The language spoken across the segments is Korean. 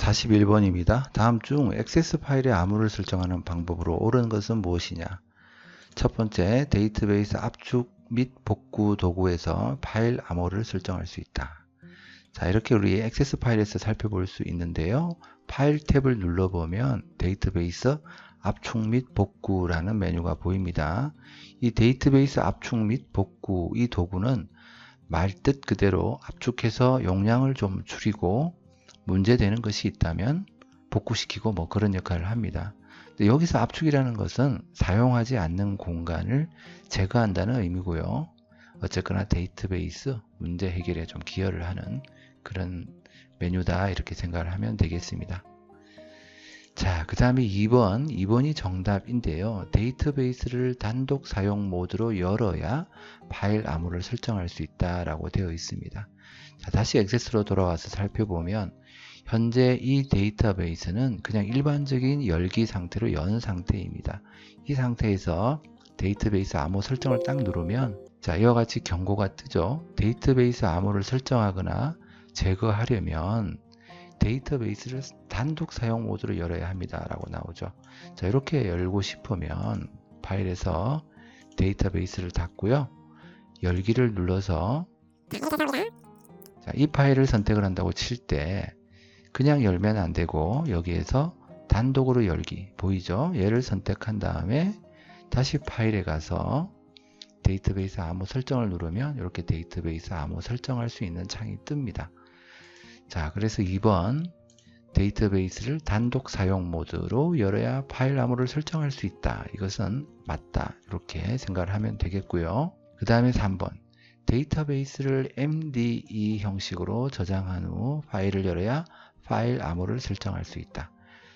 41번입니다. 다음 중 액세스 파일의 암호를 설정하는 방법으로 옳은 것은 무엇이냐? 첫 번째, 데이터베이스 압축 및 복구 도구에서 파일 암호를 설정할 수 있다. 자, 이렇게 우리 액세스 파일에서 살펴볼 수 있는데요. 파일 탭을 눌러보면 데이터베이스 압축 및 복구라는 메뉴가 보입니다. 이 데이터베이스 압축 및 복구 이 도구는 말뜻 그대로 압축해서 용량을 좀 줄이고 문제되는 것이 있다면 복구시키고 뭐 그런 역할을 합니다. 근데 여기서 압축이라는 것은 사용하지 않는 공간을 제거한다는 의미고요. 어쨌거나 데이터베이스 문제 해결에 좀 기여를 하는 그런 메뉴다 이렇게 생각을 하면 되겠습니다. 자, 그 다음에 2번이 정답인데요. 데이터베이스를 단독 사용 모드로 열어야 파일 암호를 설정할 수 있다라고 되어 있습니다. 자, 다시 액세스로 돌아와서 살펴보면 현재 이 데이터베이스는 그냥 일반적인 열기 상태로 연 상태입니다. 이 상태에서 데이터베이스 암호 설정을 딱 누르면 자, 이와 같이 경고가 뜨죠. 데이터베이스 암호를 설정하거나 제거하려면 데이터베이스를 단독 사용 모드로 열어야 합니다 라고 나오죠. 자, 이렇게 열고 싶으면 파일에서 데이터베이스를 닫고요. 열기를 눌러서 자, 이 파일을 선택을 한다고 칠 때 그냥 열면 안 되고 여기에서 단독으로 열기 보이죠? 얘를 선택한 다음에 다시 파일에 가서 데이터베이스 암호 설정을 누르면 이렇게 데이터베이스 암호 설정할 수 있는 창이 뜹니다. 자, 그래서 2번 데이터베이스를 단독 사용 모드로 열어야 파일 암호를 설정할 수 있다. 이것은 맞다. 이렇게 생각을 하면 되겠고요. 그 다음에 3번 데이터베이스를 MDE 형식으로 저장한 후 파일을 열어야 파일 암호를 설정할 수 있다.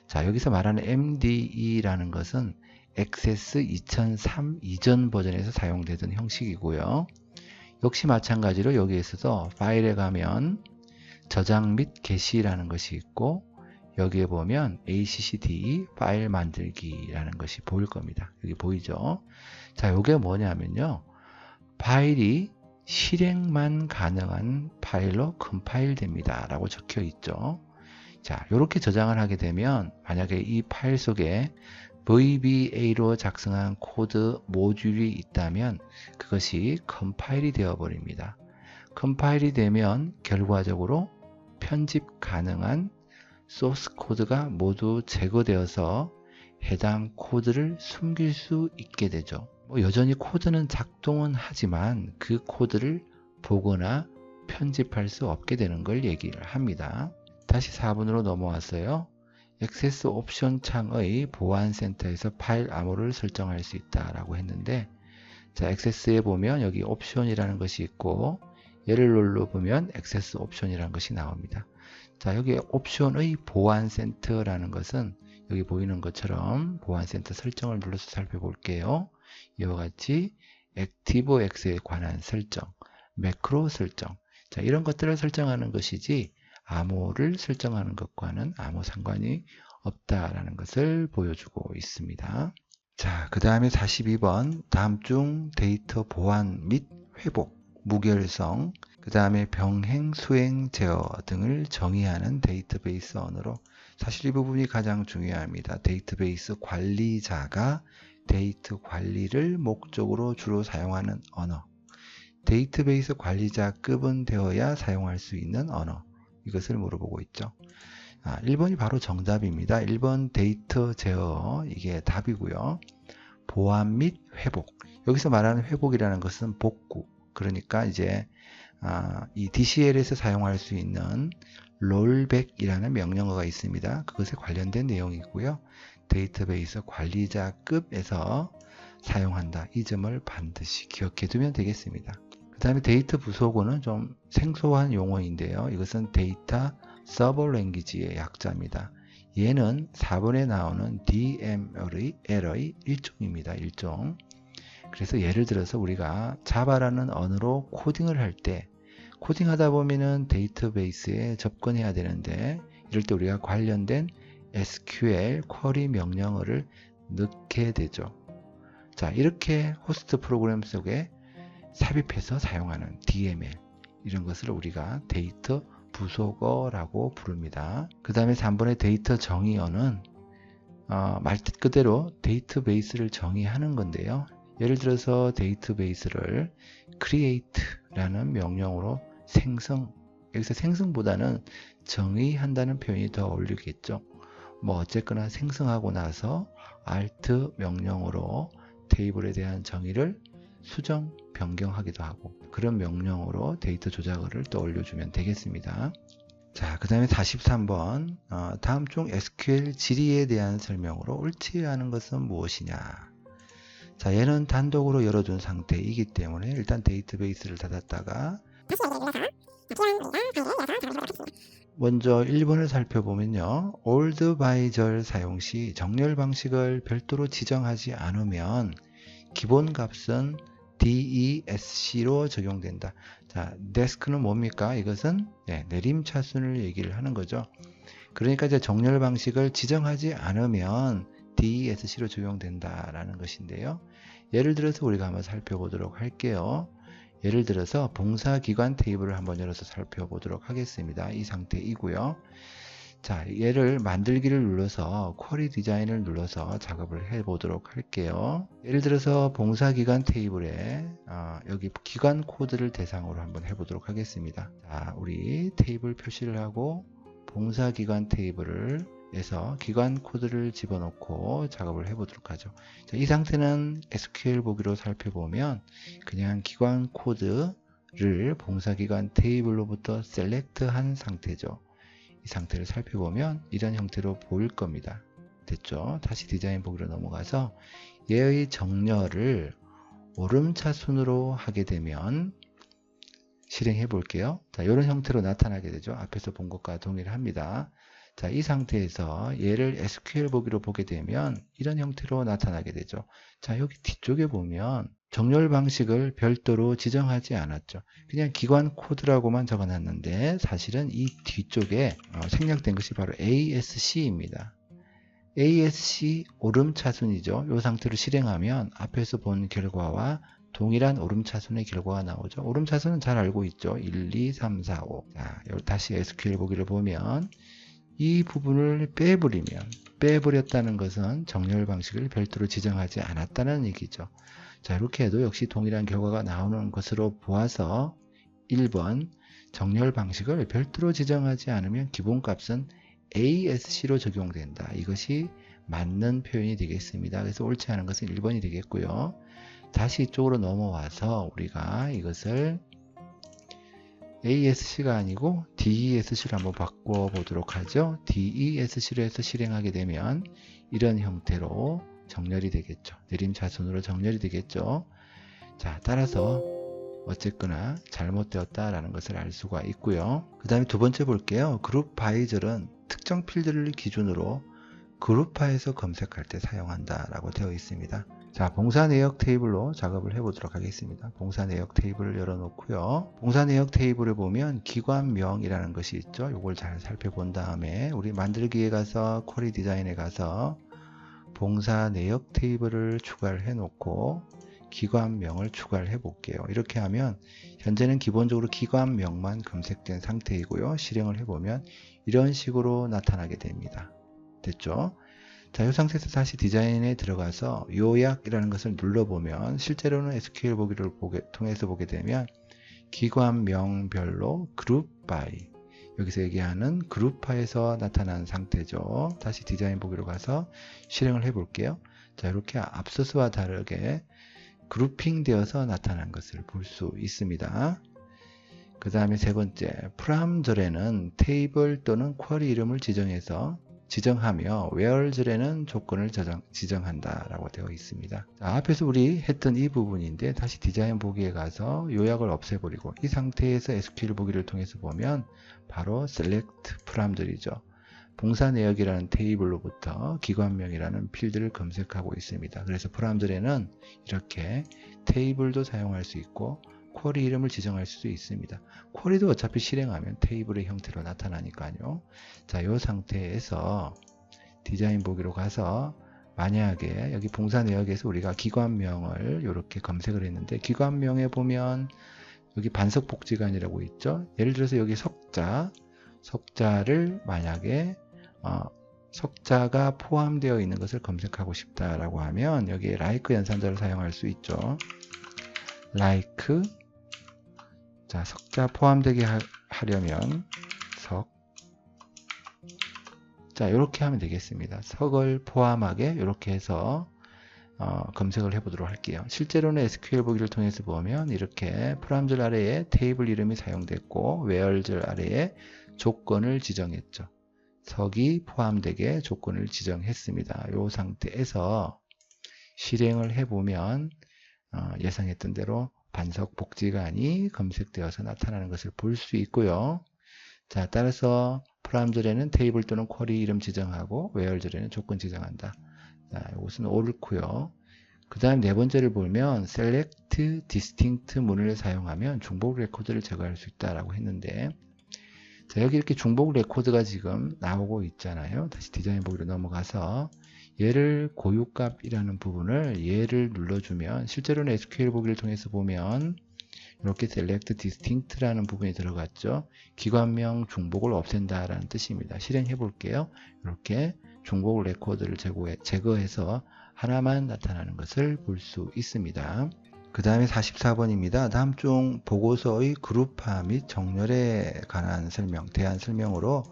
자, 여기서 말하는 MDE라는 것은 액세스 2003 이전 버전에서 사용되던 형식이고요. 역시 마찬가지로 여기에서도 파일에 가면 저장 및 게시라는 것이 있고 여기에 보면 ACCDE 파일 만들기라는 것이 보일 겁니다. 여기 보이죠? 자, 이게 뭐냐면요. 파일이 실행만 가능한 파일로 컴파일 됩니다 라고 적혀 있죠. 자, 이렇게 저장을 하게 되면 만약에 이 파일 속에 VBA로 작성한 코드 모듈이 있다면 그것이 컴파일이 되어 버립니다. 컴파일이 되면 결과적으로 편집 가능한 소스 코드가 모두 제거되어서 해당 코드를 숨길 수 있게 되죠. 여전히 코드는 작동은 하지만 그 코드를 보거나 편집할 수 없게 되는 걸 얘기를 합니다. 다시 4번으로 넘어왔어요. 액세스 옵션 창의 보안 센터에서 파일 암호를 설정할 수 있다라고 했는데 자, 액세스에 보면 여기 옵션이라는 것이 있고 얘를 눌러보면 액세스 옵션이라는 것이 나옵니다. 자, 여기 옵션의 보안 센터라는 것은 여기 보이는 것처럼 보안 센터 설정을 눌러서 살펴볼게요. 이와 같이 액티브 X에 관한 설정, 매크로 설정, 자, 이런 것들을 설정하는 것이지 암호를 설정하는 것과는 아무 상관이 없다라는 것을 보여주고 있습니다. 자, 그 다음에 42번 다음 중 데이터 보안 및 회복, 무결성, 그 다음에 병행, 수행, 제어 등을 정의하는 데이터베이스 언어로 사실 이 부분이 가장 중요합니다. 데이터베이스 관리자가 데이터 관리를 목적으로 주로 사용하는 언어, 데이터베이스 관리자급은 되어야 사용할 수 있는 언어, 이것을 물어보고 있죠. 1번이 바로 정답입니다. 1번 데이터 제어, 이게 답이고요. 보안 및 회복, 여기서 말하는 회복이라는 것은 복구, 그러니까 이제 이 DCL에서 사용할 수 있는 롤백이라는 명령어가 있습니다. 그것에 관련된 내용이고요. 데이터베이스 관리자급에서 사용한다. 이 점을 반드시 기억해 두면 되겠습니다. 그 다음에 데이터 부속어는 좀 생소한 용어인데요. 이것은 데이터 서버 랭귀지의 약자입니다. 얘는 4번에 나오는 DML의 일종입니다. 일종. 그래서 예를 들어서 우리가 자바라는 언어로 코딩을 할 때 코딩하다 보면은 데이터베이스에 접근해야 되는데 이럴 때 우리가 관련된 SQL 쿼리 명령어를 넣게 되죠. 자, 이렇게 호스트 프로그램 속에 삽입해서 사용하는 DML, 이런 것을 우리가 데이터 부속어라고 부릅니다. 그 다음에 3번의 데이터 정의어는 말 그대로 데이터베이스를 정의하는 건데요. 예를 들어서 데이터베이스를 create라는 명령으로 생성, 여기서 생성보다는 정의한다는 표현이 더 어울리겠죠. 뭐 어쨌거나 생성하고 나서 alt 명령으로 테이블에 대한 정의를 수정, 변경하기도 하고 그런 명령으로 데이터 조작어를 또 올려주면 되겠습니다. 자, 그 다음에 43번 다음 중 SQL 질의에 대한 설명으로 옳지 않은 것은 무엇이냐. 자, 얘는 단독으로 열어둔 상태이기 때문에 일단 데이터베이스를 닫았다가 먼저 1번을 살펴보면요. old by절 사용 시 정렬 방식을 별도로 지정하지 않으면 기본 값은 DESC로 적용된다. 자, desk는 뭡니까? 이것은 내림차순을 얘기를 하는 거죠. 그러니까 이제 정렬 방식을 지정하지 않으면 DESC로 적용된다라는 것인데요. 예를 들어서 우리가 한번 살펴보도록 할게요. 예를 들어서 봉사기관 테이블을 한번 열어서 살펴보도록 하겠습니다. 이 상태이고요. 자, 얘를 만들기를 눌러서 쿼리 디자인을 눌러서 작업을 해 보도록 할게요. 예를 들어서 봉사기관 테이블에 여기 기관 코드를 대상으로 한번 해 보도록 하겠습니다. 자, 우리 테이블 표시를 하고 봉사기관 테이블을 해서 기관 코드를 집어넣고 작업을 해 보도록 하죠. 자, 이 상태는 SQL 보기로 살펴보면 그냥 기관 코드를 봉사기관 테이블로부터 셀렉트한 상태죠. 이 상태를 살펴보면 이런 형태로 보일 겁니다. 됐죠? 다시 디자인 보기로 넘어가서 얘의 정렬을 오름차순으로 하게 되면 실행해 볼게요. 자, 이런 형태로 나타나게 되죠. 앞에서 본 것과 동일합니다. 자, 이 상태에서 얘를 SQL 보기로 보게 되면 이런 형태로 나타나게 되죠. 자, 여기 뒤쪽에 보면 정렬 방식을 별도로 지정하지 않았죠. 그냥 기관 코드라고만 적어놨는데 사실은 이 뒤쪽에 생략된 것이 바로 ASC입니다. ASC 오름차순이죠. 이 상태로 실행하면 앞에서 본 결과와 동일한 오름차순의 결과가 나오죠. 오름차순은 잘 알고 있죠. 1, 2, 3, 4, 5. 자, 다시 SQL 보기를 보면 이 부분을 빼버렸다는 것은 정렬 방식을 별도로 지정하지 않았다는 얘기죠. 자, 이렇게 해도 역시 동일한 결과가 나오는 것으로 보아서 1번 정렬 방식을 별도로 지정하지 않으면 기본값은 ASC로 적용된다. 이것이 맞는 표현이 되겠습니다. 그래서 옳지 않은 것은 1번이 되겠고요. 다시 이쪽으로 넘어와서 우리가 이것을 ASC가 아니고 DESC로 한번 바꿔보도록 하죠. DESC로 해서 실행하게 되면 이런 형태로 정렬이 되겠죠. 내림차순으로 정렬이 되겠죠. 자, 따라서 어쨌거나 잘못되었다라는 것을 알 수가 있고요. 그 다음에 두 번째 볼게요. 그룹 바이절은 특정 필드를 기준으로 그룹화해서 검색할 때 사용한다 라고 되어 있습니다. 자, 봉사 내역 테이블로 작업을 해 보도록 하겠습니다. 봉사 내역 테이블을 열어 놓고요. 봉사 내역 테이블을 보면 기관명이라는 것이 있죠. 이걸 잘 살펴본 다음에 우리 만들기에 가서 쿼리 디자인에 가서 봉사 내역 테이블을 추가를 해 놓고 기관명을 추가를 해 볼게요. 이렇게 하면 현재는 기본적으로 기관명만 검색된 상태이고요. 실행을 해 보면 이런 식으로 나타나게 됩니다. 됐죠? 자, 이 상태에서 다시 디자인에 들어가서 요약이라는 것을 눌러보면 실제로는 SQL 보기를 통해서 보게 되면 기관명별로 그룹 바이, 여기서 얘기하는 그룹화에서 나타난 상태죠. 다시 디자인 보기로 가서 실행을 해 볼게요. 자, 이렇게 앞서서와 다르게 그룹핑 되어서 나타난 것을 볼 수 있습니다. 그 다음에 세 번째, 프롬절에는 테이블 또는 쿼리 이름을 지정하며 where절에는 조건을 지정한다 라고 되어 있습니다. 자, 앞에서 우리 했던 이 부분인데 다시 디자인 보기에 가서 요약을 없애버리고 이 상태에서 SQL 보기를 통해서 보면 바로 select from절이죠. 봉사 내역이라는 테이블로부터 기관명이라는 필드를 검색하고 있습니다. 그래서 프롬절에는 이렇게 테이블도 사용할 수 있고 쿼리 이름을 지정할 수도 있습니다. 쿼리도 어차피 실행하면 테이블의 형태로 나타나니까요. 자, 이 상태에서 디자인 보기로 가서 만약에 여기 봉사 내역에서 우리가 기관명을 이렇게 검색을 했는데 기관명에 보면 여기 반석복지관이라고 있죠. 예를 들어서 여기 석자 석자를 만약에 석자가 포함되어 있는 것을 검색하고 싶다라고 하면 여기에 like 연산자를 사용할 수 있죠. like. 자, 석자 포함되게 하려면 석. 자, 이렇게 하면 되겠습니다. 석을 포함하게 이렇게 해서 검색을 해보도록 할게요. 실제로는 SQL 보기를 통해서 보면 이렇게 프람절 아래에 테이블 이름이 사용됐고 where절 아래에 조건을 지정했죠. 석이 포함되게 조건을 지정했습니다. 이 상태에서 실행을 해보면 예상했던 대로 반석 복지관이 검색되어서 나타나는 것을 볼 수 있고요. 자, 따라서 프람절에는 테이블 또는 쿼리 이름 지정하고 where절에는 조건 지정한다. 자, 이것은 옳고요. 그 다음 네 번째를 보면 select distinct 문을 사용하면 중복 레코드를 제거할 수 있다라고 했는데, 자, 여기 이렇게 중복 레코드가 지금 나오고 있잖아요. 다시 디자인 보기로 넘어가서 얘를 고유값이라는 부분을 얘를 눌러주면, 실제로는 SQL 보기를 통해서 보면 이렇게 select distinct라는 부분이 들어갔죠. 기관명 중복을 없앤다라는 뜻입니다. 실행해 볼게요. 이렇게 중복 레코드를 제거해서 하나만 나타나는 것을 볼 수 있습니다. 그 다음에 44번입니다. 다음 중 보고서의 그룹화 및 정렬에 관한 설명, 대한 설명으로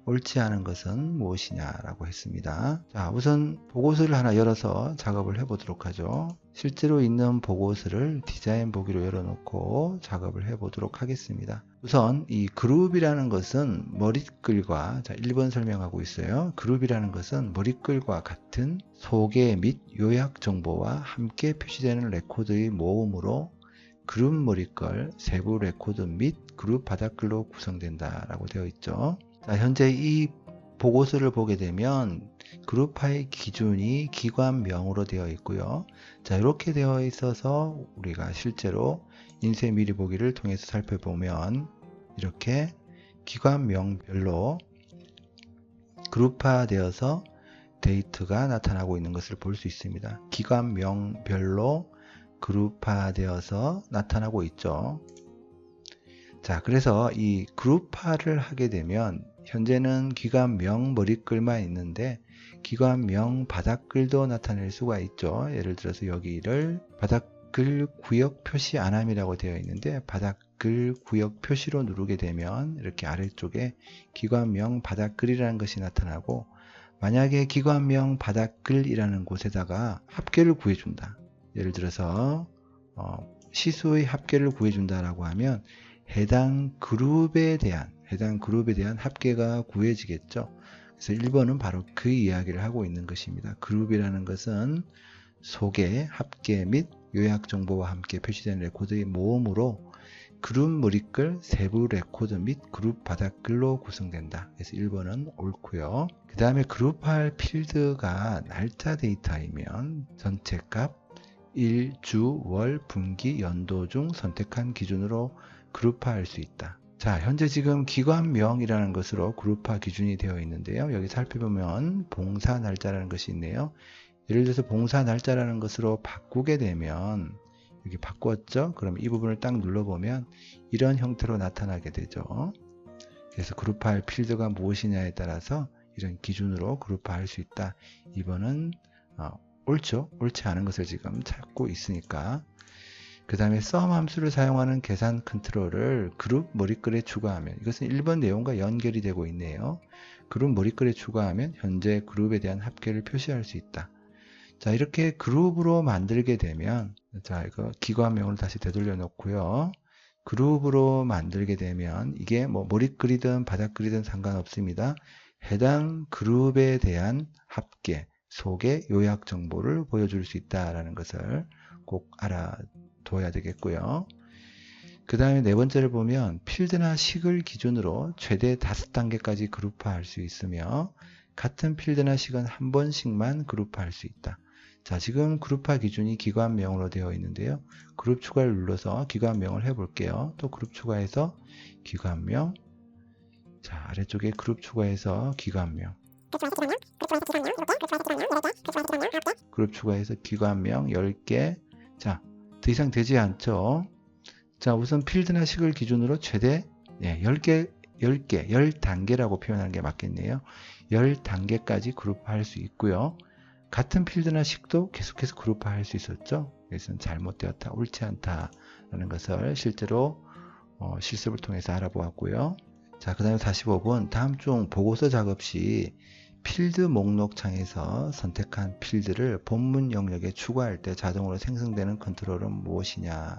옳지 않은 것은 무엇이냐라고 했습니다. 자, 우선 보고서를 하나 열어서 작업을 해보도록 하죠. 실제로 있는 보고서를 디자인 보기로 열어놓고 작업을 해보도록 하겠습니다. 우선 이 그룹이라는 것은 머릿글과, 자, 1번 설명하고 있어요. 그룹이라는 것은 머릿글과 같은 소개 및 요약 정보와 함께 표시되는 레코드의 모음으로 그룹 머릿글, 세부 레코드 및 그룹 바닥글로 구성된다라고 되어 있죠. 자, 현재 이 보고서를 보게 되면 그룹화의 기준이 기관명으로 되어 있고요. 자, 이렇게 되어 있어서 우리가 실제로 인쇄 미리 보기를 통해서 살펴보면 이렇게 기관명별로 그룹화되어서 데이터가 나타나고 있는 것을 볼 수 있습니다. 기관명별로 그룹화되어서 나타나고 있죠. 자, 그래서 이 그룹화를 하게 되면 현재는 기관명 머릿글만 있는데 기관명 바닥글도 나타낼 수가 있죠. 예를 들어서 여기를 바닥글 구역 표시 안함이라고 되어 있는데 바닥글 구역 표시로 누르게 되면 이렇게 아래쪽에 기관명 바닥글이라는 것이 나타나고, 만약에 기관명 바닥글이라는 곳에다가 합계를 구해준다. 예를 들어서 시수의 합계를 구해준다라고 하면 해당 그룹에 대한 합계가 구해지겠죠. 그래서 1번은 바로 그 이야기를 하고 있는 것입니다. 그룹이라는 것은 소개, 합계 및 요약 정보와 함께 표시된 레코드의 모음으로 그룹 머릿글, 세부 레코드 및 그룹 바닥글로 구성된다. 그래서 1번은 옳고요. 그 다음에 그룹할 필드가 날짜 데이터이면 전체 값, 일, 주, 월, 분기, 연도 중 선택한 기준으로 그룹화할 수 있다. 자, 현재 지금 기관명이라는 것으로 그룹화 기준이 되어 있는데요. 여기 살펴보면 봉사 날짜라는 것이 있네요. 예를 들어서 봉사 날짜라는 것으로 바꾸게 되면, 여기 바꿨죠? 그럼 이 부분을 딱 눌러보면 이런 형태로 나타나게 되죠. 그래서 그룹화할 필드가 무엇이냐에 따라서 이런 기준으로 그룹화할 수 있다. 2번은 옳죠? 옳지 않은 것을 지금 찾고 있으니까. 그 다음에 sum 함수를 사용하는 계산 컨트롤을 그룹 머릿글에 추가하면, 이것은 1번 내용과 연결이 되고 있네요. 그룹 머릿글에 추가하면 현재 그룹에 대한 합계를 표시할 수 있다. 자, 이렇게 그룹으로 만들게 되면, 자, 이거 기관명을 다시 되돌려 놓고요. 그룹으로 만들게 되면 이게 뭐 머릿글이든 바닥글이든 상관없습니다. 해당 그룹에 대한 합계, 소개, 요약 정보를 보여줄 수 있다라는 것을 꼭 알아둬야 되겠고요. 그 다음에 네 번째를 보면 필드나 식을 기준으로 최대 5단계까지 그룹화할 수 있으며 같은 필드나 식은 한 번씩만 그룹화할 수 있다. 자, 지금 그룹화 기준이 기관명으로 되어 있는데요. 그룹 추가를 눌러서 기관명을 해볼게요. 또 그룹 추가해서 기관명. 자, 아래쪽에 그룹 추가해서 기관명. 그룹 추가해서 기관명 10개. 자, 더 이상 되지 않죠. 자, 우선 필드나 식을 기준으로 최대 10개 10개, 10단계라고 표현하는 게 맞겠네요. 10단계까지 그룹화할 수 있고요. 같은 필드나 식도 계속해서 그룹화할 수 있었죠. 그래서 잘못되었다, 옳지 않다라는 것을 실제로 실습을 통해서 알아보았고요. 자, 그 다음에 45번 다음 중 보고서 작업 시 필드 목록 창에서 선택한 필드를 본문 영역에 추가할 때 자동으로 생성되는 컨트롤은 무엇이냐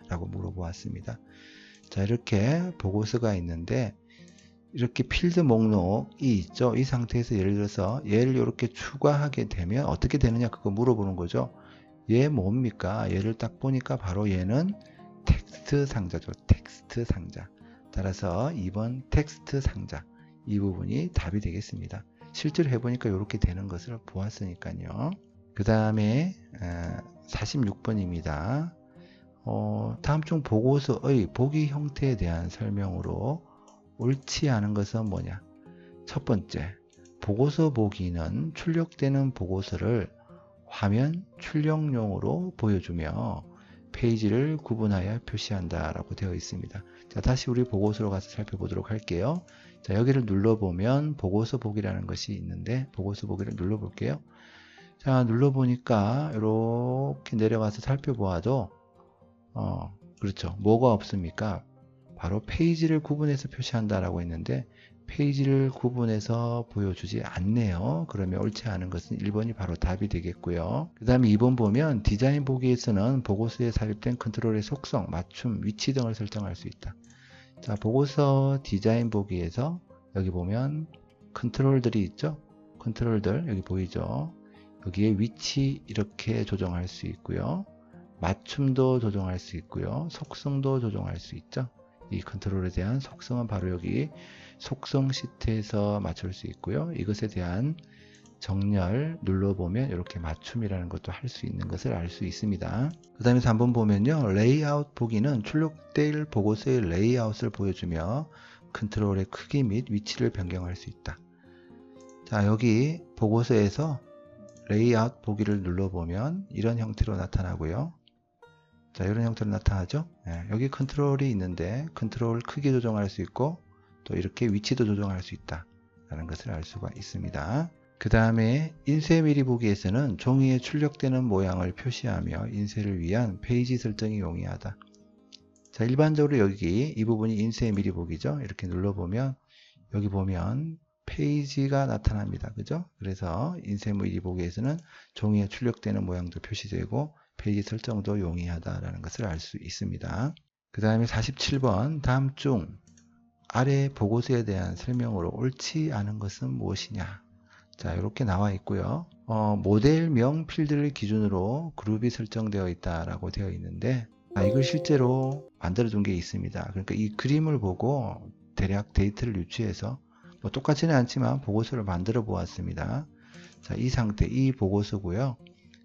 라고 물어보았습니다. 자, 이렇게 보고서가 있는데 이렇게 필드 목록이 있죠. 이 상태에서 예를 들어서 얘를 이렇게 추가하게 되면 어떻게 되느냐 그거 물어보는 거죠. 얘 뭡니까? 얘를 딱 보니까 바로 얘는 텍스트 상자죠. 텍스트 상자. 따라서 2번 텍스트 상자. 이 부분이 답이 되겠습니다. 실제로 해보니까 이렇게 되는 것을 보았으니까요. 그 다음에 46번입니다. 다음 중 보고서의 보기 형태에 대한 설명으로 옳지 않은 것은 뭐냐? 첫 번째, 보고서 보기는 출력되는 보고서를 화면 출력용으로 보여주며 페이지를 구분하여 표시한다 라고 되어 있습니다. 자, 다시 우리 보고서로 가서 살펴보도록 할게요. 자, 여기를 눌러보면 보고서 보기라는 것이 있는데 보고서 보기를 눌러볼게요. 자, 눌러보니까 이렇게 내려가서 살펴보아도 그렇죠. 뭐가 없습니까? 바로 페이지를 구분해서 표시한다라고 했는데 페이지를 구분해서 보여주지 않네요. 그러면 옳지 않은 것은 1번이 바로 답이 되겠고요. 그 다음에 2번 보면 디자인 보기에서는 보고서에 삽입된 컨트롤의 속성, 맞춤, 위치 등을 설정할 수 있다. 자, 보고서 디자인 보기에서 여기 보면 컨트롤들이 있죠. 컨트롤들 여기 보이죠. 여기에 위치 이렇게 조정할 수 있고요. 맞춤도 조정할 수 있고요. 속성도 조정할 수 있죠. 이 컨트롤에 대한 속성은 바로 여기 속성 시트에서 맞출 수 있고요. 이것에 대한 정렬 눌러보면 이렇게 맞춤이라는 것도 할 수 있는 것을 알 수 있습니다. 그 다음에 3번 보면요. 레이아웃 보기는 출력될 보고서의 레이아웃을 보여주며 컨트롤의 크기 및 위치를 변경할 수 있다. 자, 여기 보고서에서 레이아웃 보기를 눌러보면 이런 형태로 나타나고요. 자, 이런 형태로 나타나죠. 여기 컨트롤이 있는데 컨트롤 크기 조정할 수 있고 또 이렇게 위치도 조정할 수 있다 라는 것을 알 수가 있습니다. 그 다음에 인쇄 미리 보기에서는 종이에 출력되는 모양을 표시하며 인쇄를 위한 페이지 설정이 용이하다. 자, 일반적으로 여기 이 부분이 인쇄 미리 보기죠. 이렇게 눌러보면 여기 보면 페이지가 나타납니다. 그죠? 그래서 인쇄 미리 보기에서는 종이에 출력되는 모양도 표시되고 페이지 설정도 용이하다라는 것을 알 수 있습니다. 그 다음에 47번 다음 중 아래 보고서에 대한 설명으로 옳지 않은 것은 무엇이냐? 자, 이렇게 나와 있고요. 모델명 필드를 기준으로 그룹이 설정되어 있다라고 되어 있는데 이걸 실제로 만들어 둔 게 있습니다. 그러니까 이 그림을 보고 대략 데이터를 유추해서 뭐 똑같지는 않지만 보고서를 만들어 보았습니다. 자, 이 상태, 이 보고서고요.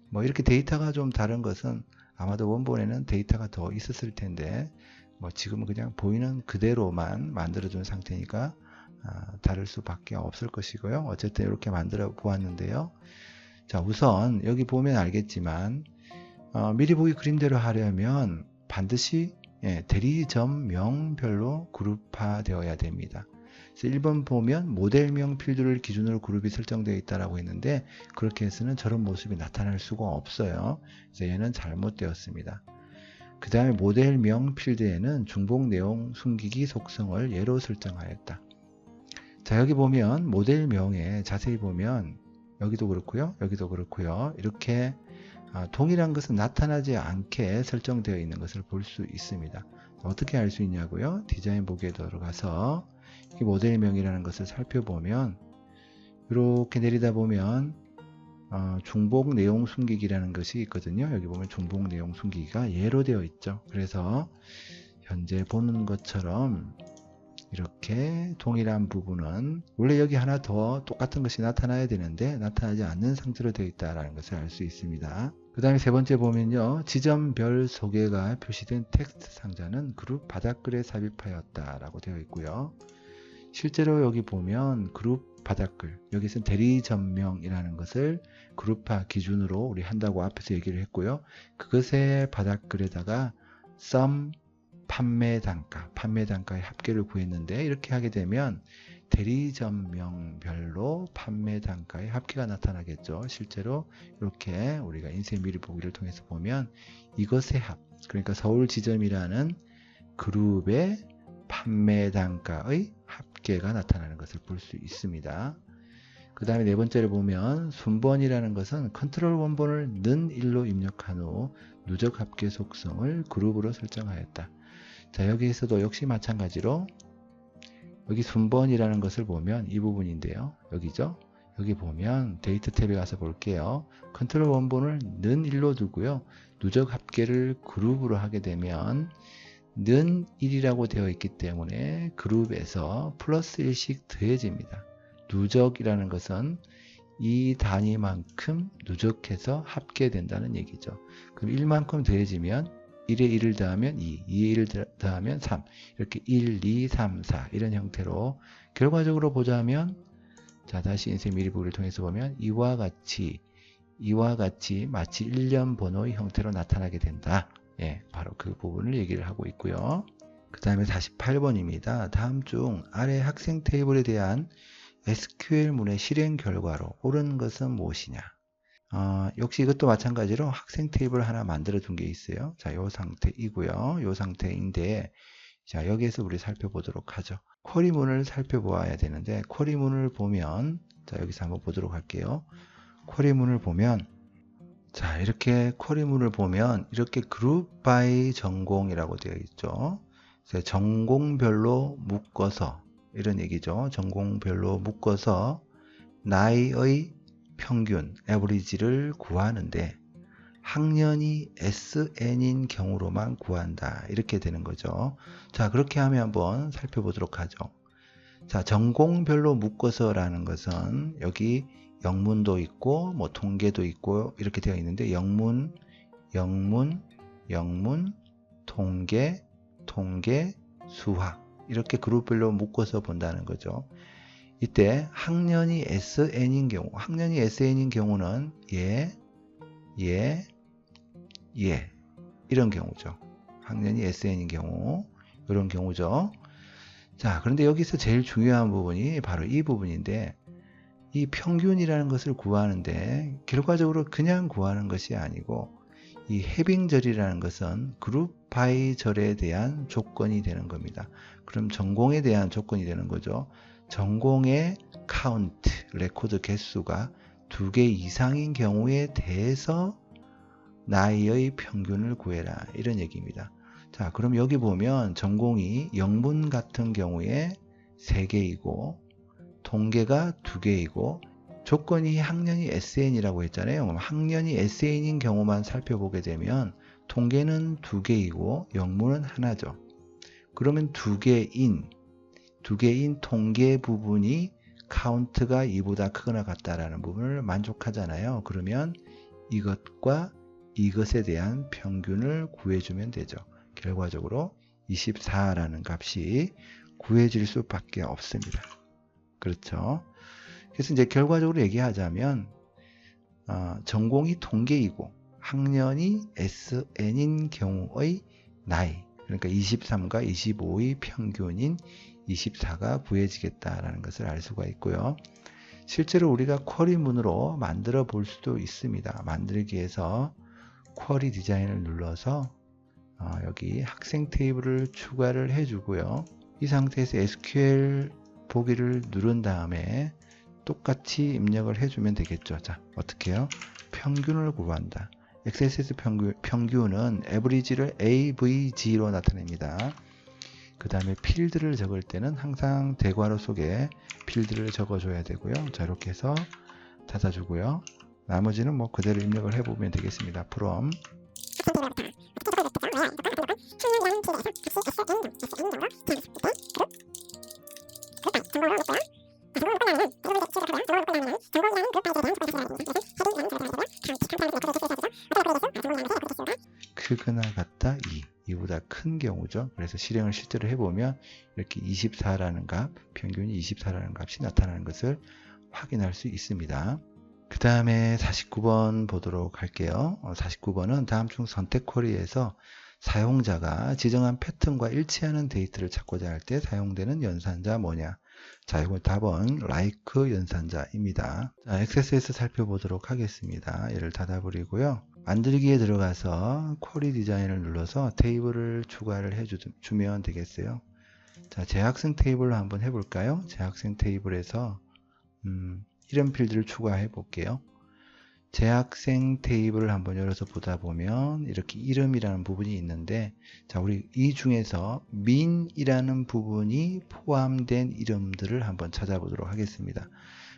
뭐 이렇게 데이터가 좀 다른 것은 아마도 원본에는 데이터가 더 있었을 텐데 뭐 지금은 그냥 보이는 그대로만 만들어준 상태니까 다를 수밖에 없을 것이고요. 어쨌든 이렇게 만들어 보았는데요. 자, 우선 여기 보면 알겠지만 미리 보기 그림대로 하려면 반드시 대리점명별로 그룹화되어야 됩니다. 그래서 1번 보면 모델명 필드를 기준으로 그룹이 설정되어 있다고 했는데 그렇게 해서는 저런 모습이 나타날 수가 없어요. 그래서 얘는 잘못되었습니다. 그 다음에 모델명 필드에는 중복 내용 숨기기 속성을 예로 설정하였다. 자, 여기 보면 모델명에 자세히 보면 여기도 그렇고요. 여기도 그렇고요. 이렇게 동일한 것은 나타나지 않게 설정되어 있는 것을 볼 수 있습니다. 어떻게 알 수 있냐고요? 디자인 보기에 들어가서 이 모델명이라는 것을 살펴보면 이렇게 내리다 보면 중복 내용 숨기기라는 것이 있거든요. 여기 보면 중복 내용 숨기기가 예로 되어 있죠. 그래서 현재 보는 것처럼 이렇게 동일한 부분은 원래 여기 하나 더 똑같은 것이 나타나야 되는데 나타나지 않는 상태로 되어 있다는 것을 알 수 있습니다. 그 다음에 세 번째 보면요. 지점별 소개가 표시된 텍스트 상자는 그룹 바닥글에 삽입하였다 라고 되어 있고요. 실제로 여기 보면 그룹 바닥글, 여기서 대리점명이라는 것을 그룹화 기준으로 우리 한다고 앞에서 얘기를 했고요. 그것의 바닥글에다가 sum 판매 단가의 합계를 구했는데 이렇게 하게 되면 대리점명별로 판매 단가의 합계가 나타나겠죠. 실제로 이렇게 우리가 인쇄 미리 보기를 통해서 보면 이것의 합, 그러니까 서울 지점이라는 그룹의 판매 단가의 합계가 나타나는 것을 볼 수 있습니다. 그 다음에 네 번째를 보면 순번이라는 것은 컨트롤 원본을 는 1로 입력한 후 누적 합계 속성을 그룹으로 설정하였다. 자, 여기에서도 역시 마찬가지로 여기 순번이라는 것을 보면 이 부분인데요. 여기죠. 여기 보면 데이터 탭에 가서 볼게요. 컨트롤 원본을 는 1로 두고요. 누적 합계를 그룹으로 하게 되면 는 1이라고 되어 있기 때문에 그룹에서 플러스 1씩 더해집니다. 누적이라는 것은 이 단위만큼 누적해서 합계된다는 얘기죠. 그럼 1만큼 더해지면 1에 1을 더하면 2, 2에 1을 더하면 3, 이렇게 1, 2, 3, 4 이런 형태로 결과적으로 보자면, 자, 다시 인쇄 미리 보기를 통해서 보면 이와 같이 마치 1년 번호의 형태로 나타나게 된다. 예, 바로 그 부분을 얘기를 하고 있고요. 그 다음에 48번입니다. 다음 중 아래 학생 테이블에 대한 SQL문의 실행 결과로 옳은 것은 무엇이냐? 역시 이것도 마찬가지로 학생 테이블 하나 만들어 둔 게 있어요. 자, 요 상태이고요. 요 상태인데, 자, 여기에서 우리 살펴보도록 하죠. 쿼리문을 살펴보아야 되는데, 쿼리문을 보면, 자, 여기서 한번 보도록 할게요. 쿼리문을 보면, 자, 이렇게 쿼리문을 보면, 이렇게 그룹 바이 전공이라고 되어 있죠. 그래서 전공별로 묶어서, 이런 얘기죠. 전공별로 묶어서 나이의 평균, 에버리지를 구하는데 학년이 SN인 경우로만 구한다. 이렇게 되는 거죠. 자, 그렇게 하면 한번 살펴보도록 하죠. 자, 전공별로 묶어서라는 것은 여기 영문도 있고 뭐 통계도 있고 이렇게 되어 있는데 영문, 통계, 수학 이렇게 그룹별로 묶어서 본다는 거죠. 이때 학년이 SN인 경우는 이런 경우죠. 학년이 SN인 경우 이런 경우죠. 자, 그런데 여기서 제일 중요한 부분이 바로 이 부분인데, 이 평균이라는 것을 구하는데 결과적으로 그냥 구하는 것이 아니고 이 해빙절이라는 것은 그룹 바이 절에 대한 조건이 되는 겁니다. 그럼 전공에 대한 조건이 되는 거죠. 전공의 카운트, 레코드 개수가 2개 이상인 경우에 대해서 나이의 평균을 구해라. 이런 얘기입니다. 자, 그럼 여기 보면 전공이 영문 같은 경우에 3개이고 통계가 2개이고 조건이 학년이 SN이라고 했잖아요. 그럼 학년이 SN인 경우만 살펴보게 되면 통계는 2개이고 영문은 하나죠. 그러면 2개인 통계 부분이 카운트가 2보다 크거나 같다라는 부분을 만족하잖아요. 그러면 이것과 이것에 대한 평균을 구해주면 되죠. 결과적으로 24라는 값이 구해질 수밖에 없습니다. 그렇죠. 그래서 이제 결과적으로 얘기하자면 전공이 통계이고 학년이 SN인 경우의 나이, 그러니까 23과 25의 평균인 24가 구해지겠다라는 것을 알 수가 있고요. 실제로 우리가 쿼리문으로 만들어 볼 수도 있습니다. 만들기 위해서 쿼리 디자인을 눌러서 여기 학생 테이블을 추가를 해주고요. 이 상태에서 SQL 보기를 누른 다음에 똑같이 입력을 해주면 되겠죠. 자, 어떻게 해요? 평균을 구한다. XSS 평균은 average를 AVG로 나타냅니다. 그 다음에 필드를 적을 때는 항상 대괄호 속에 필드를 적어줘야 되고요. 자, 이렇게 해서 닫아주고요. 나머지는 뭐 그대로 입력을 해보면 되겠습니다. from 크거나 같다 2보다 큰 경우죠. 그래서 실행을 실제로 해보면 이렇게 24라는 값, 평균이 24라는 값이 나타나는 것을 확인할 수 있습니다. 그 다음에 49번 보도록 할게요. 49번은 다음 중 선택 쿼리에서 사용자가 지정한 패턴과 일치하는 데이터를 찾고자 할 때 사용되는 연산자 뭐냐? 자, 이거 답은 like 연산자입니다. 자, XSS 살펴보도록 하겠습니다. 얘를 닫아버리고요. 만들기에 들어가서 쿼리 디자인을 눌러서 테이블을 추가를 해주면 되겠어요. 자, 재학생 테이블로 한번 해볼까요? 재학생 테이블에서 이름 필드를 추가해 볼게요. 재학생 테이블을 한번 열어서 보다 보면 이렇게 이름이라는 부분이 있는데, 자, 우리 이 중에서 민이라는 부분이 포함된 이름들을 한번 찾아보도록 하겠습니다.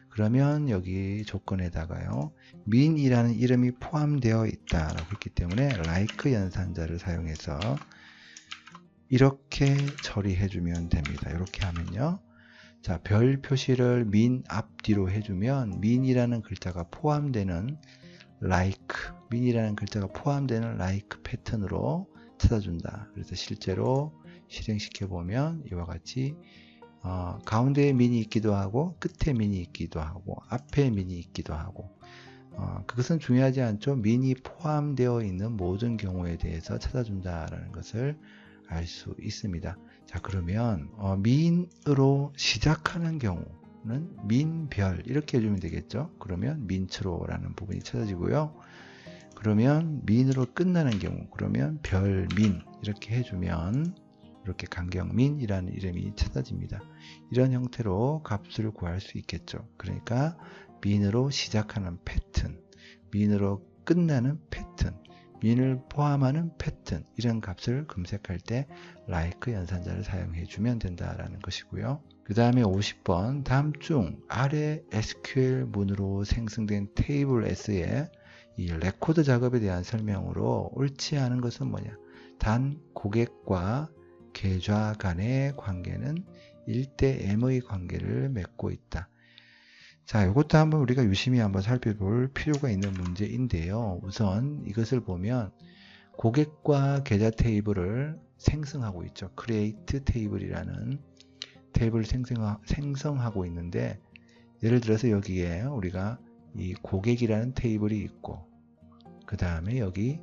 그러면 여기 조건에다가요, 민이라는 이름이 포함되어 있다라고 했기 때문에 like 연산자를 사용해서 이렇게 처리해 주면 됩니다. 이렇게 하면요, 자, 별 표시를 민 앞뒤로 해주면 민이라는 글자가 포함되는 like, 민이라는 글자가 포함되는 like 패턴으로 찾아준다. 그래서 실제로 실행시켜 보면 이와 같이 가운데에 민이 있기도 하고 끝에 민이 있기도 하고 앞에 민이 있기도 하고 그것은 중요하지 않죠. 민이 포함되어 있는 모든 경우에 대해서 찾아준다라는 것을 알 수 있습니다. 자, 그러면 민으로 시작하는 경우는 민별 이렇게 해주면 되겠죠. 그러면 민츠로라는 부분이 찾아지고요. 그러면 민으로 끝나는 경우, 그러면 별민 이렇게 해주면 이렇게 강경민이라는 이름이 찾아집니다. 이런 형태로 값을 구할 수 있겠죠. 그러니까 민으로 시작하는 패턴, 민으로 끝나는 패턴, 민을 포함하는 패턴, 이런 값을 검색할 때 like 연산자를 사용해 주면 된다라는 것이고요. 그 다음에 50번 다음 중 아래 SQL 문으로 생성된 테이블 S의 이 레코드 작업에 대한 설명으로 옳지 않은 것은 뭐냐? 단 고객과 계좌 간의 관계는 1대 M의 관계를 맺고 있다. 자, 이것도 한번 우리가 유심히 한번 살펴볼 필요가 있는 문제인데요. 우선 이것을 보면 고객과 계좌 테이블을 생성하고 있죠. create table이라는 테이블을 생성하고 있는데, 예를 들어서 여기에 우리가 이 고객이라는 테이블이 있고, 그 다음에 여기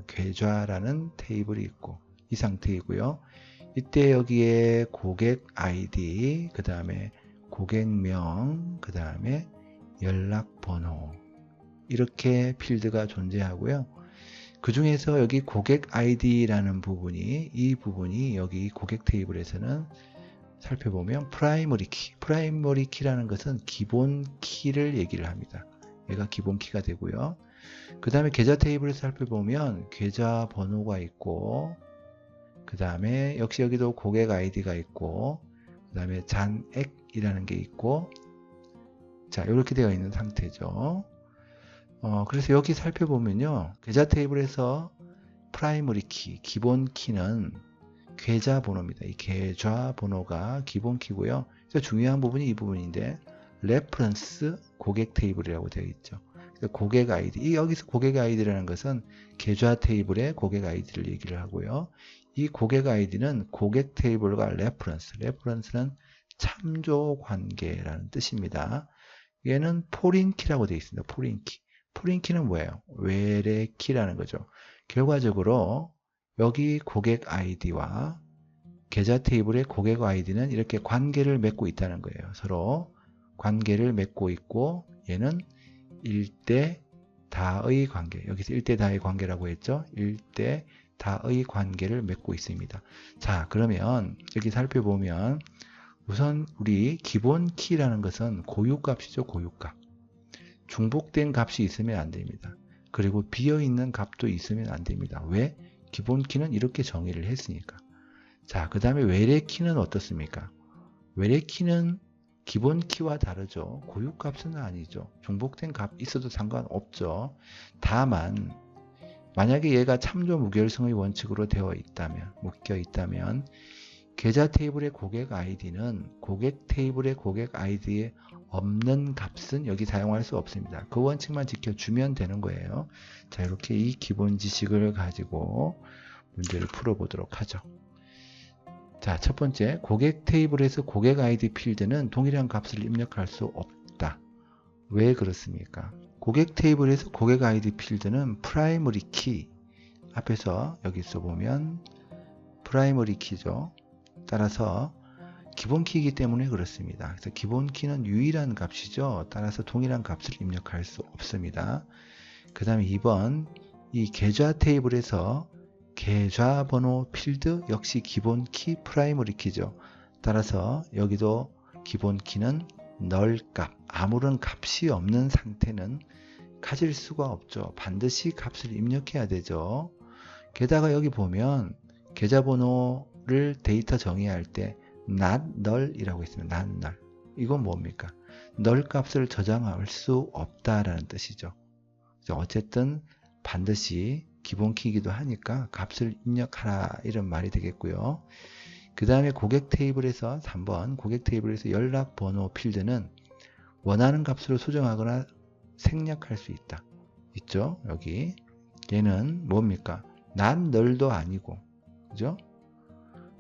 계좌라는 테이블이 있고, 이 상태이고요. 이때 여기에 고객 아이디, 그 다음에 고객명, 그 다음에 연락번호, 이렇게 필드가 존재하고요. 그 중에서 여기 고객 아이디라는 부분이, 이 부분이 여기 고객 테이블에서는 살펴보면 프라이머리 키라는 것은 기본 키를 얘기를 합니다. 얘가 기본 키가 되고요. 그 다음에 계좌 테이블에서 살펴보면 계좌 번호가 있고, 그 다음에 역시 여기도 고객 아이디가 있고, 그 다음에 잔액이라는 게 있고, 자, 이렇게 되어 있는 상태죠. 그래서 여기 살펴보면요, 계좌 테이블에서 프라이머리 키, 기본 키는 계좌 번호입니다. 이 계좌 번호가 기본 키고요. 중요한 부분이 이 부분인데, 레퍼런스 고객 테이블이라고 되어 있죠. 고객 아이디, 여기서 고객 아이디라는 것은 계좌 테이블의 고객 아이디를 얘기를 하고요. 이 고객 아이디는 고객 테이블과 레퍼런스는 참조 관계라는 뜻입니다. 얘는 포린 키라고 되어 있습니다. 포린 키. 포린 키는 뭐예요? 외래 키라는 거죠. 결과적으로 여기 고객 아이디와 계좌 테이블의 고객 아이디는 이렇게 관계를 맺고 있다는 거예요. 서로 관계를 맺고 있고, 얘는 1대 다의 관계, 여기서 1대 다의 관계라고 했죠. 1대 다의 관계를 맺고 있습니다. 자, 그러면 여기 살펴보면 우선 우리 기본 키라는 것은 고유값이죠. 고유값. 중복된 값이 있으면 안 됩니다. 그리고 비어있는 값도 있으면 안 됩니다. 왜? 기본 키는 이렇게 정의를 했으니까. 자, 그 다음에 외래 키는 어떻습니까? 외래 키는 기본 키와 다르죠. 고유값은 아니죠. 중복된 값 있어도 상관없죠. 다만 만약에 얘가 참조 무결성의 원칙으로 되어 있다면, 묶여 있다면, 계좌 테이블의 고객 아이디는 고객 테이블의 고객 아이디에 없는 값은 여기 사용할 수 없습니다. 그 원칙만 지켜주면 되는 거예요. 자, 이렇게 이 기본 지식을 가지고 문제를 풀어보도록 하죠. 자, 첫 번째, 고객 테이블에서 고객 아이디 필드는 동일한 값을 입력할 수 없다. 왜 그렇습니까? 고객 테이블에서 고객 아이디 필드는 프라이머리 키, 앞에서 여기서 보면 프라이머리 키죠. 따라서 기본 키이기 때문에 그렇습니다. 그래서 기본 키는 유일한 값이죠. 따라서 동일한 값을 입력할 수 없습니다. 그 다음에 2번 이 계좌 테이블에서 계좌 번호 필드 역시 기본 키 프라이머리 키죠. 따라서 여기도 기본 키는 널 값, 아무런 값이 없는 상태는 가질 수가 없죠. 반드시 값을 입력해야 되죠. 게다가 여기 보면 계좌번호를 데이터 정의할 때 not null 이라고 있습니다. not null. 이건 뭡니까? null 값을 저장할 수 없다라는 뜻이죠. 어쨌든 반드시 기본 키이기도 하니까 값을 입력하라 이런 말이 되겠고요. 그 다음에 고객 테이블에서 3번 고객 테이블에서 연락번호 필드는 원하는 값으로 수정하거나 생략할 수 있다. 있죠? 여기 얘는 뭡니까? not null도 아니고 그죠?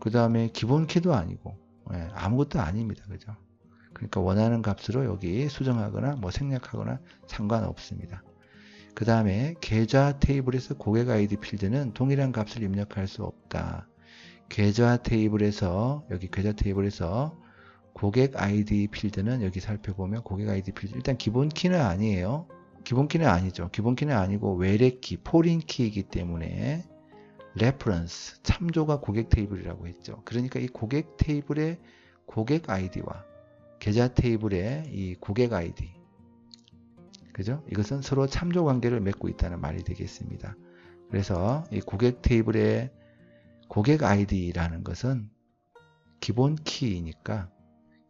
그 다음에 기본 키도 아니고 아무것도 아닙니다. 그죠? 그러니까 원하는 값으로 여기 수정하거나 뭐 생략하거나 상관없습니다. 그 다음에 계좌 테이블에서 고객 아이디 필드는 동일한 값을 입력할 수 없다. 계좌 테이블에서 여기 계좌 테이블에서 고객 아이디 필드는 여기 살펴보면 고객 아이디 필드 일단 기본 키는 아니에요. 기본 키는 아니죠. 기본 키는 아니고 외래 키, 포린 키이기 때문에 레퍼런스, 참조가 고객 테이블이라고 했죠. 그러니까 이 고객 테이블의 고객 아이디와 계좌 테이블의 이 고객 아이디, 그죠? 이것은 서로 참조 관계를 맺고 있다는 말이 되겠습니다. 그래서 이 고객 테이블의 고객 아이디라는 것은 기본 키이니까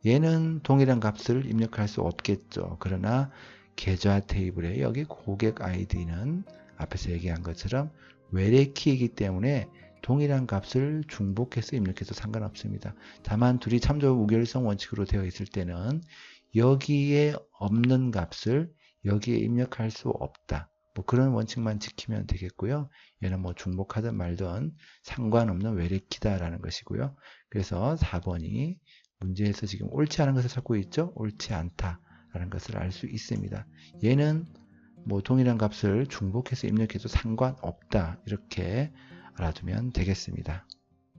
얘는 동일한 값을 입력할 수 없겠죠. 그러나 계좌 테이블에 여기 고객 아이디는 앞에서 얘기한 것처럼 외래 키이기 때문에 동일한 값을 중복해서 입력해도 상관없습니다. 다만 둘이 참조 무결성 원칙으로 되어 있을 때는 여기에 없는 값을 여기에 입력할 수 없다. 뭐 그런 원칙만 지키면 되겠고요. 얘는 뭐 중복하든 말든 상관없는 외래 키다라는 것이고요. 그래서 4번이 문제에서 지금 옳지 않은 것을 찾고 있죠. 옳지 않다라는 것을 알 수 있습니다. 얘는 뭐 동일한 값을 중복해서 입력해도 상관없다. 이렇게 알아두면 되겠습니다.